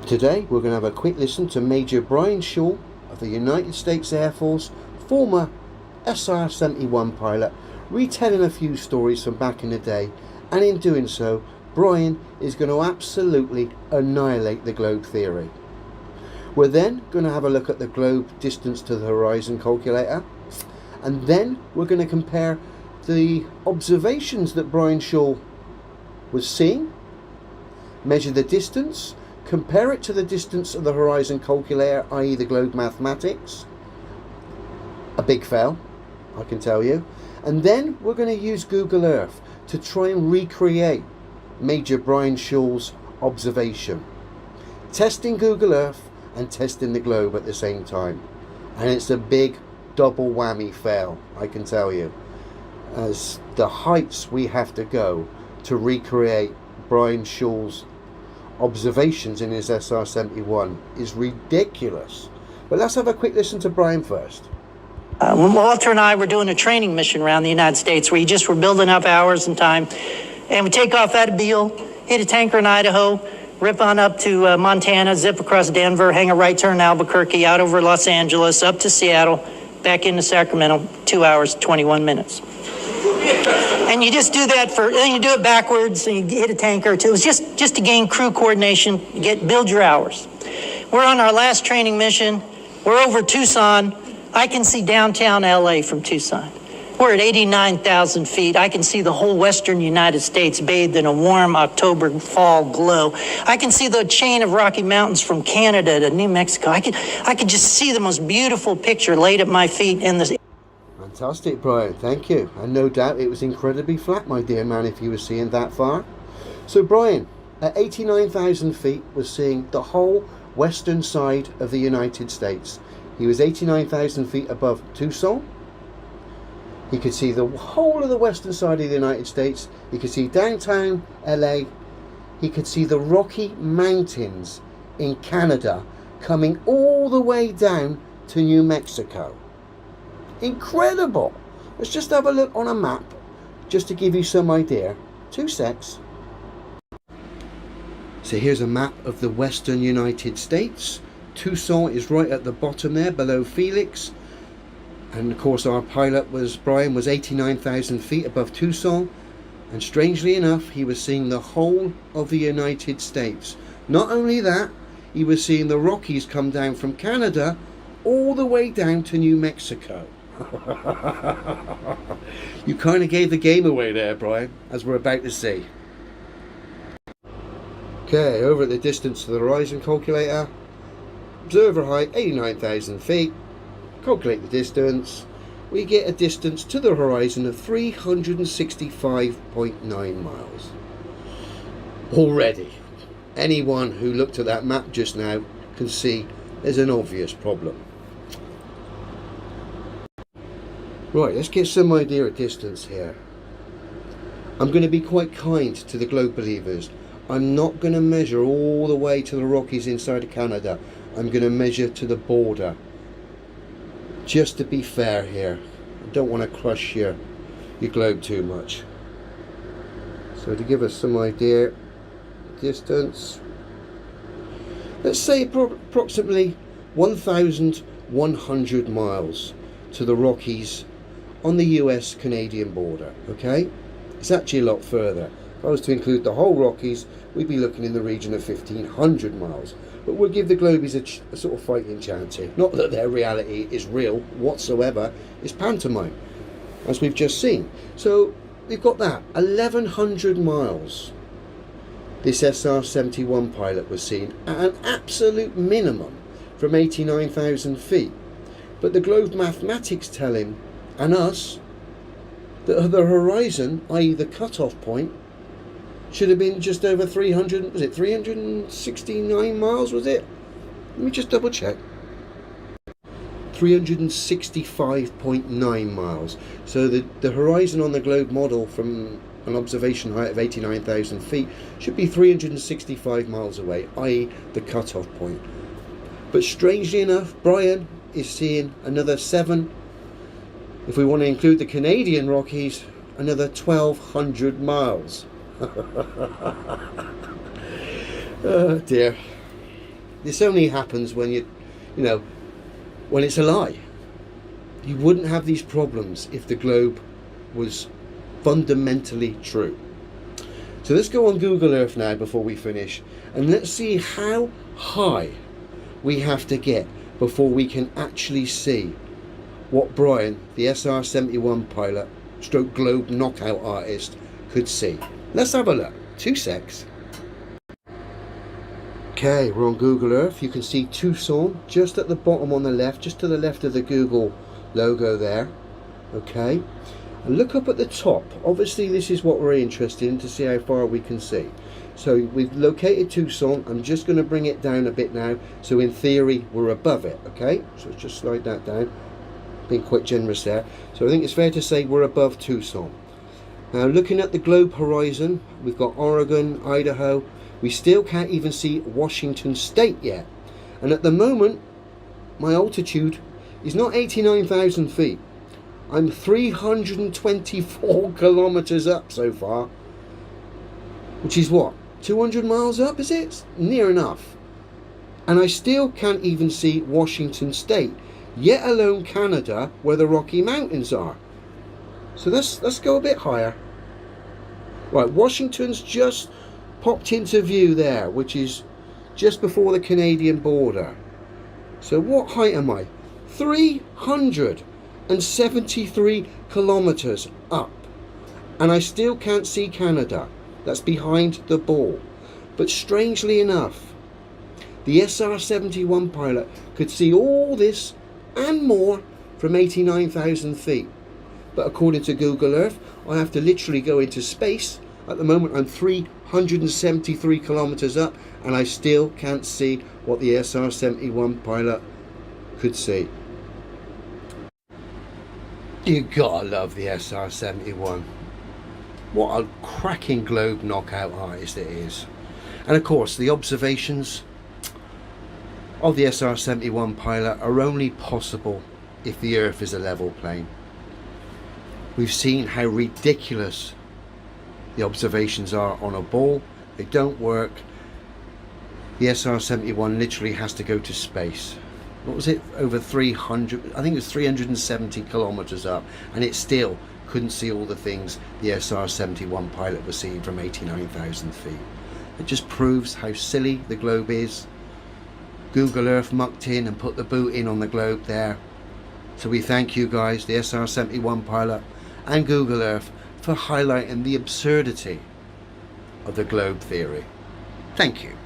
Today we're going to have a quick listen to Major Brian Shaw of the United States Air Force, former SR-71 pilot, retelling a few stories from back in the day, and in doing so Brian is going to absolutely annihilate the globe theory. We're then going to have a look at the globe distance to the horizon calculator, and then we're going to compare the observations that Brian Shaw was seeing, measure the distance, compare it to the distance of the horizon calculator, i.e. the globe mathematics. A big fail, I can tell you. And then we're going to use Google Earth to try and recreate Major Brian Shaw's observation. Testing Google Earth and testing the globe at the same time. And it's a big double whammy fail, I can tell you, as the heights we have to go to recreate Brian Shaw's observations in his SR-71 is ridiculous. But let's have a quick listen to Brian first. Walter and I were doing a training mission around the United States where you just were building up hours and time, and we take off out of Beale, hit a tanker in Idaho, rip on up to Montana, zip across Denver, hang a right turn in Albuquerque, out over Los Angeles, up to Seattle, back into Sacramento, 2 hours, 21 minutes. And you just do that and you do it backwards, and you hit a tanker or two. It was just to gain crew coordination, build your hours. We're on our last training mission. We're over Tucson. I can see downtown LA from Tucson. We're at 89,000 feet. I can see the whole western United States bathed in a warm October fall glow. I can see the chain of Rocky Mountains from Canada to New Mexico. I could just see the most beautiful picture laid at my feet in the... Fantastic, Brian, thank you. And no doubt it was incredibly flat, my dear man, if you were seeing that far. So Brian, at 89,000 feet, was seeing the whole western side of the United States. He was 89,000 feet above Tucson. He could see the whole of the western side of the United States. He could see downtown LA. He could see the Rocky Mountains in Canada coming all the way down to New Mexico. Incredible! Let's just have a look on a map just to give you some idea. 2 secs. So here's a map of the western United States. Tucson is right at the bottom there, below Phoenix. And of course our pilot Brian was 89,000 feet above Tucson. And strangely enough, he was seeing the whole of the United States. Not only that, he was seeing the Rockies come down from Canada all the way down to New Mexico. You kind of gave the game away there, Brian, as we're about to see. Okay, over at the distance to the horizon calculator. Observer height 89,000 feet. Calculate the distance. We get a distance to the horizon of 365.9 miles. Already, anyone who looked at that map just now can see there's an obvious problem. Right, let's get some idea of distance here. I'm going to be quite kind to the globe believers. I'm not going to measure all the way to the Rockies inside of Canada. I'm going to measure to the border. Just to be fair here. I don't want to crush your globe too much. So to give us some idea, distance, let's say approximately 1,100 miles to the Rockies on the US-Canadian border, okay? It's actually a lot further. If I was to include the whole Rockies, we'd be looking in the region of 1,500 miles. But we'll give the Globies a sort of fighting chance here. Not that their reality is real whatsoever, it's pantomime, as we've just seen. So we've got that, 1,100 miles. This SR-71 pilot was seen at an absolute minimum from 89,000 feet. But the globe mathematics tell him, and us, that the horizon, i.e. the cut-off point, should have been just over 300, was it 369 miles, was it? Let me just double check. 365.9 miles. So the horizon on the globe model from an observation height of 89,000 feet should be 365 miles away, i.e. the cut-off point. But strangely enough, Brian is seeing another 7, if we want to include the Canadian Rockies, another 1,200 miles. Oh dear. This only happens when when it's a lie. You wouldn't have these problems if the globe was fundamentally true. So let's go on Google Earth now before we finish, and let's see how high we have to get before we can actually see what Brian, the SR-71 pilot, stroke globe knockout artist, could see. Let's have a look. 2 secs. Okay, we're on Google Earth. You can see Tucson just at the bottom on the left, just to the left of the Google logo there. Okay, and look up at the top. Obviously this is what we're interested in, to see how far we can see. So we've located Tucson. I'm just going to bring it down a bit now, so in theory we're above it. Okay, so let's just slide that down, being quite generous there. So I think it's fair to say we're above Tucson. Now looking at the globe horizon, we've got Oregon, Idaho. We still can't even see Washington State yet, and at the moment my altitude is not 89,000 feet. I'm 324 kilometers up so far, which is what, 200 miles up, is it? Near enough. And I still can't even see Washington State, yet alone Canada, where the Rocky Mountains are. So let's go a bit higher. Right, Washington's just popped into view there, which is just before the Canadian border. So what height am I? 373 kilometers up, and I still can't see Canada. That's behind the ball. But strangely enough, the SR-71 pilot could see all this and more from 89,000 feet. But according to Google Earth, I have to literally go into space. At the moment I'm 373 kilometers up, and I still can't see what the SR-71 pilot could see. You gotta love the SR-71. What a cracking globe knockout artist it is. And of course the observations of the SR-71 pilot are only possible if the Earth is a level plane. We've seen how ridiculous the observations are on a ball. They don't work. The SR-71 literally has to go to space. What was it? Over 300, I think it was 370 kilometers up, and it still couldn't see all the things the SR-71 pilot was seeing from 89,000 feet. It just proves how silly the globe is. Google Earth mucked in and put the boot in on the globe there. So we thank you guys, the SR-71 pilot and Google Earth, for highlighting the absurdity of the globe theory. Thank you.